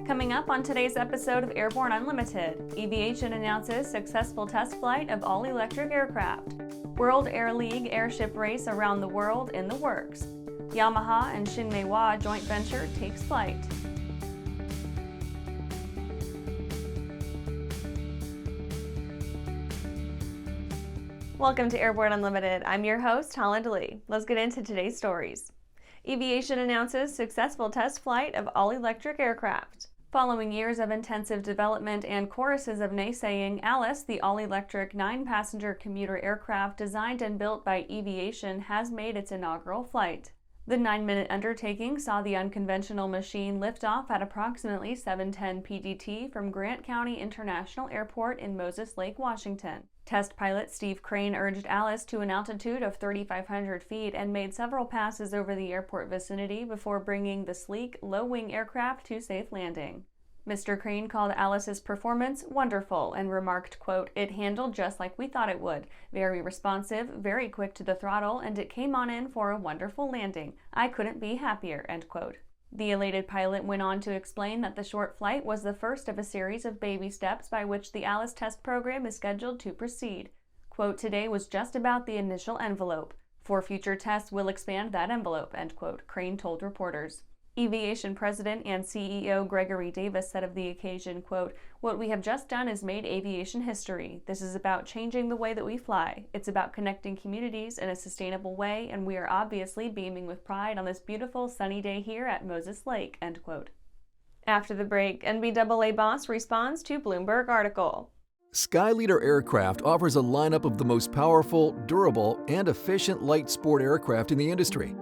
Coming up on today's episode of Airborne Unlimited, Aviation announces successful test flight of all-electric aircraft. World Air League airship race around the world in the works. Yamaha and Shin Meiwa joint venture takes flight. Welcome to Airborne Unlimited. I'm your host, Holland Lee. Let's get into today's stories. Aviation announces successful test flight of all-electric aircraft. Following years of intensive development and choruses of naysaying, Alice, the all-electric 9-passenger commuter aircraft designed and built by Aviation, has made its inaugural flight. The 9-minute undertaking saw the unconventional machine lift off at approximately 7:10 PDT from Grant County International Airport in Moses Lake, Washington. Test pilot Steve Crane urged Alice to an altitude of 3,500 feet and made several passes over the airport vicinity before bringing the sleek, low-wing aircraft to safe landing. Mr. Crane called Alice's performance wonderful and remarked, quote, "It handled just like we thought it would. Very responsive, very quick to the throttle, and it came on in for a wonderful landing. I couldn't be happier," end quote. The elated pilot went on to explain that the short flight was the first of a series of baby steps by which the Alice test program is scheduled to proceed. Quote, "Today was just about the initial envelope. For future tests, we'll expand that envelope," end quote, Crane told reporters. Aviation President and CEO Gregory Davis said of the occasion, quote, "What we have just done is made aviation history. This is about changing the way that we fly. It's about connecting communities in a sustainable way, and we are obviously beaming with pride on this beautiful sunny day here at Moses Lake," end quote. After the break, NBAA boss responds to Bloomberg article. Skyleader Aircraft offers a lineup of the most powerful, durable, and efficient light sport aircraft in the industry.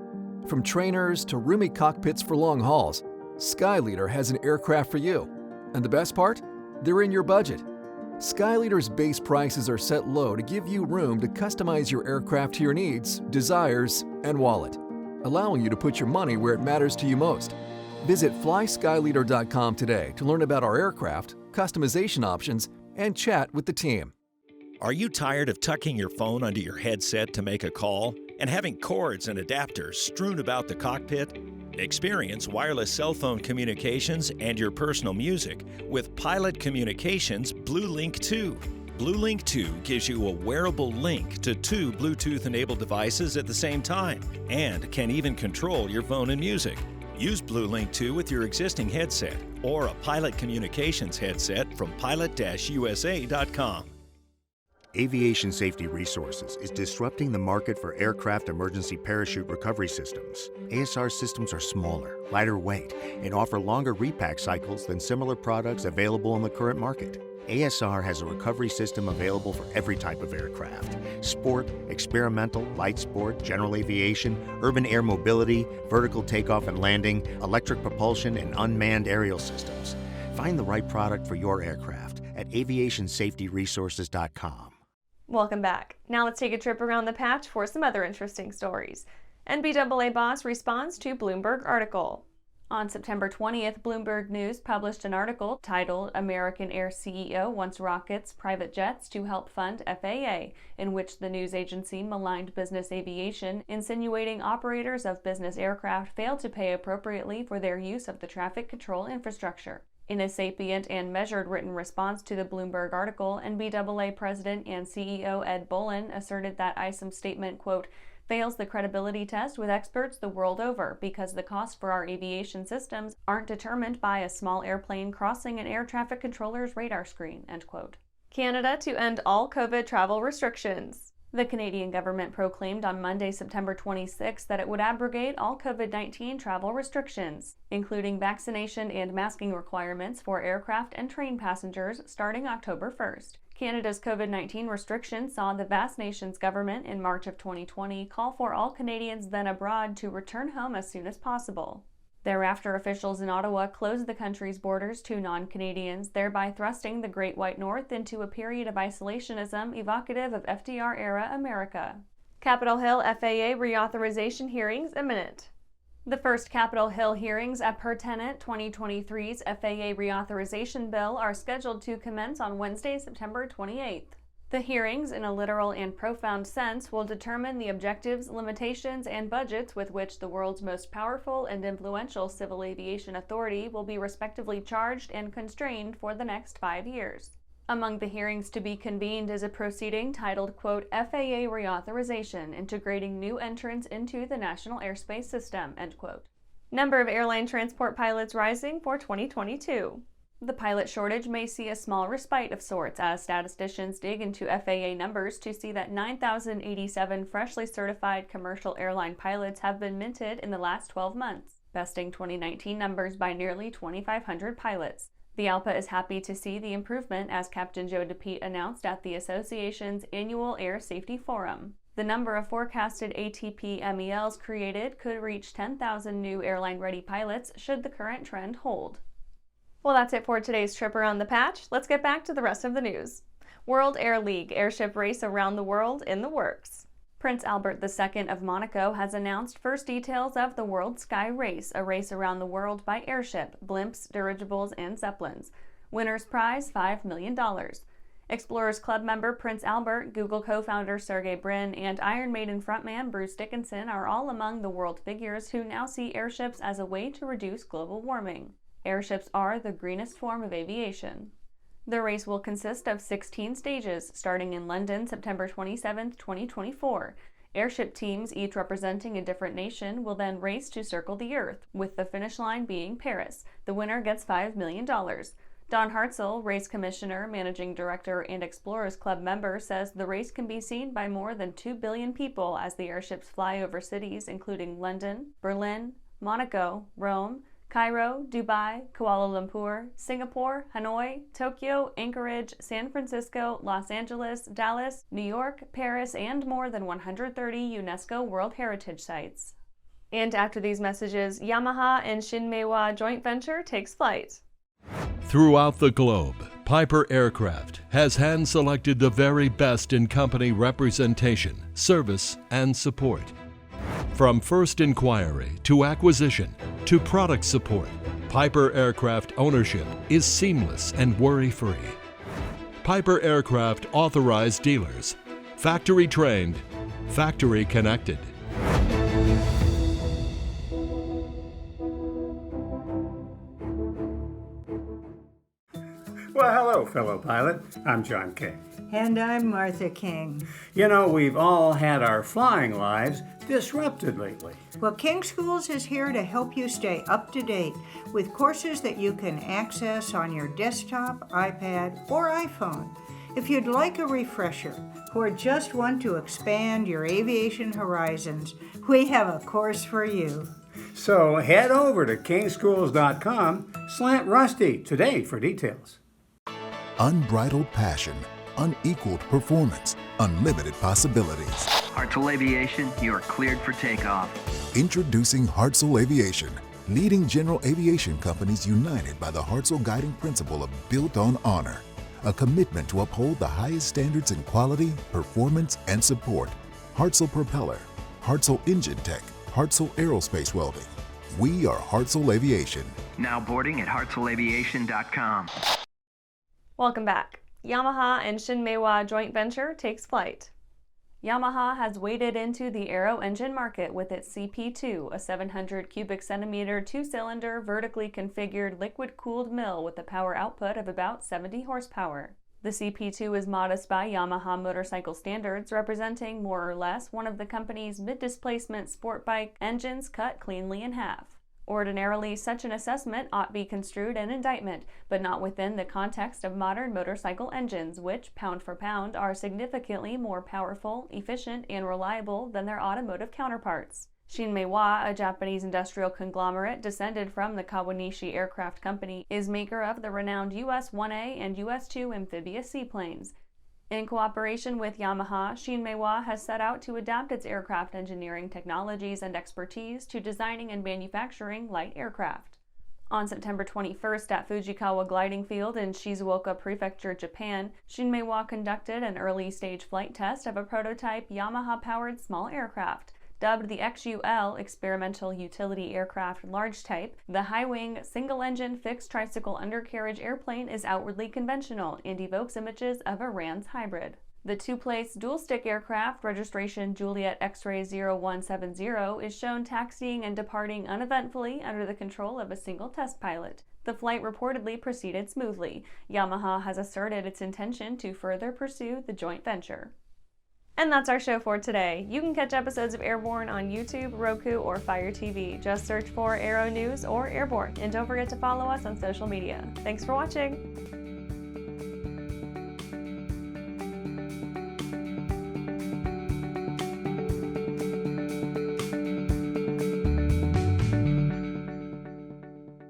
From trainers to roomy cockpits for long hauls, Skyleader has an aircraft for you. And the best part? They're in your budget. Skyleader's base prices are set low to give you room to customize your aircraft to your needs, desires, and wallet, allowing you to put your money where it matters to you most. Visit flyskyleader.com today to learn about our aircraft, customization options, and chat with the team. Are you tired of tucking your phone under your headset to make a call and having cords and adapters strewn about the cockpit? Experience wireless cell phone communications and your personal music with Pilot Communications BlueLink 2. BlueLink 2 gives you a wearable link to 2 Bluetooth-enabled devices at the same time and can even control your phone and music. Use BlueLink 2 with your existing headset or a Pilot Communications headset from pilot-usa.com. Aviation Safety Resources is disrupting the market for aircraft emergency parachute recovery systems. ASR systems are smaller, lighter weight, and offer longer repack cycles than similar products available in the current market. ASR has a recovery system available for every type of aircraft: sport, experimental, light sport, general aviation, urban air mobility, vertical takeoff and landing, electric propulsion, and unmanned aerial systems. Find the right product for your aircraft at aviationsafetyresources.com. Welcome back. Now let's take a trip around the patch for some other interesting stories. NBAA boss responds to Bloomberg article. On September 20th, Bloomberg News published an article titled "American Air CEO Wants Rockets, Private Jets to Help Fund FAA," in which the news agency maligned business aviation, insinuating operators of business aircraft failed to pay appropriately for their use of the traffic control infrastructure. In a sapient and measured written response to the Bloomberg article, NBAA President and CEO Ed Bolin asserted that ISOM's statement, quote, "fails the credibility test with experts the world over because the costs for our aviation systems aren't determined by a small airplane crossing an air traffic controller's radar screen," end quote. Canada to end all COVID travel restrictions. The Canadian government proclaimed on Monday, September 26, that it would abrogate all COVID-19 travel restrictions, including vaccination and masking requirements for aircraft and train passengers starting October 1st. Canada's COVID-19 restrictions saw the vast nation's government in March of 2020 call for all Canadians then abroad to return home as soon as possible. Thereafter, officials in Ottawa closed the country's borders to non-Canadians, thereby thrusting the Great White North into a period of isolationism evocative of FDR-era America. Capitol Hill FAA reauthorization hearings imminent. The first Capitol Hill hearings pertinent 2023's FAA reauthorization bill are scheduled to commence on Wednesday, September 28th. The hearings, in a literal and profound sense, will determine the objectives, limitations, and budgets with which the world's most powerful and influential civil aviation authority will be respectively charged and constrained for the next 5 years. Among the hearings to be convened is a proceeding titled, quote, FAA Reauthorization, integrating new entrants into the national airspace system, end quote. Number of airline transport pilots rising for 2022. The pilot shortage may see a small respite of sorts as statisticians dig into FAA numbers to see that 9,087 freshly certified commercial airline pilots have been minted in the last 12 months, besting 2019 numbers by nearly 2,500 pilots. The ALPA is happy to see the improvement, as Captain Joe DePete announced at the association's annual Air Safety Forum. The number of forecasted ATP MELs created could reach 10,000 new airline-ready pilots should the current trend hold. Well, that's it for today's trip around the patch. Let's get back to the rest of the news. World Air League airship race around the world in the works. Prince Albert II of Monaco has announced first details of the World Sky Race, a race around the world by airship, blimps, dirigibles, and zeppelins. Winner's prize, $5 million. Explorers Club member Prince Albert, Google co-founder Serge Brin, and Iron Maiden frontman Bruce Dickinson are all among the world figures who now see airships as a way to reduce global warming. Airships are the greenest form of aviation. The race will consist of 16 stages, starting in London September 27, 2024. Airship teams, each representing a different nation, will then race to circle the Earth, with the finish line being Paris. The winner gets $5 million. Don Hartzell, race commissioner, managing director, and Explorers Club member, says the race can be seen by more than 2 billion people as the airships fly over cities including London, Berlin, Monaco, Rome, Cairo, Dubai, Kuala Lumpur, Singapore, Hanoi, Tokyo, Anchorage, San Francisco, Los Angeles, Dallas, New York, Paris, and more than 130 UNESCO World Heritage Sites. And after these messages, Yamaha and Shin Meiwa joint venture takes flight. Throughout the globe, Piper Aircraft has hand-selected the very best in company representation, service, and support. From first inquiry to acquisition to product support, Piper Aircraft ownership is seamless and worry-free. Piper Aircraft authorized dealers, factory trained, factory connected. Well, hello, fellow pilot. I'm John King. And I'm Martha King. You know, we've all had our flying lives disrupted lately. Well, King Schools is here to help you stay up to date with courses that you can access on your desktop, iPad, or iPhone. If you'd like a refresher or just want to expand your aviation horizons, we have a course for you. So head over to kingschools.com/rusty today for details. Unbridled passion, unequaled performance, unlimited possibilities. Hartzell Aviation, you are cleared for takeoff. Introducing Hartzell Aviation, leading general aviation companies united by the Hartzell guiding principle of built on honor, a commitment to uphold the highest standards in quality, performance, and support. Hartzell Propeller, Hartzell Engine Tech, Hartzell Aerospace Welding. We are Hartzell Aviation. Now boarding at hartzellaviation.com. Welcome back. Yamaha and Shin Meiwa joint venture takes flight. Yamaha has waded into the aero engine market with its CP2, a 700 cubic centimeter two-cylinder vertically configured liquid-cooled mill with a power output of about 70 horsepower. The CP2 is modest by Yamaha motorcycle standards, representing more or less one of the company's mid-displacement sport bike engines cut cleanly in half. Ordinarily, such an assessment ought be construed an indictment, but not within the context of modern motorcycle engines, which, pound for pound, are significantly more powerful, efficient, and reliable than their automotive counterparts. Shin Meiwa, a Japanese industrial conglomerate descended from the Kawanishi Aircraft Company, is maker of the renowned US-1A and US-2 amphibious seaplanes. In cooperation with Yamaha, Shin Meiwa has set out to adapt its aircraft engineering technologies and expertise to designing and manufacturing light aircraft. On September 21st at Fujikawa Gliding Field in Shizuoka Prefecture, Japan, Shin Meiwa conducted an early-stage flight test of a prototype Yamaha-powered small aircraft. Dubbed the XUL Experimental Utility Aircraft Large Type, the high-wing, single-engine fixed tricycle undercarriage airplane is outwardly conventional and evokes images of a Rand's hybrid. The two-place dual-stick aircraft, registration Juliet X-ray 0170, is shown taxiing and departing uneventfully under the control of a single test pilot. The flight reportedly proceeded smoothly. Yamaha has asserted its intention to further pursue the joint venture. And that's our show for today. You can catch episodes of Airborne on YouTube, Roku, or Fire TV. Just search for Aero-News or Airborne, and don't forget to follow us on social media. Thanks for watching!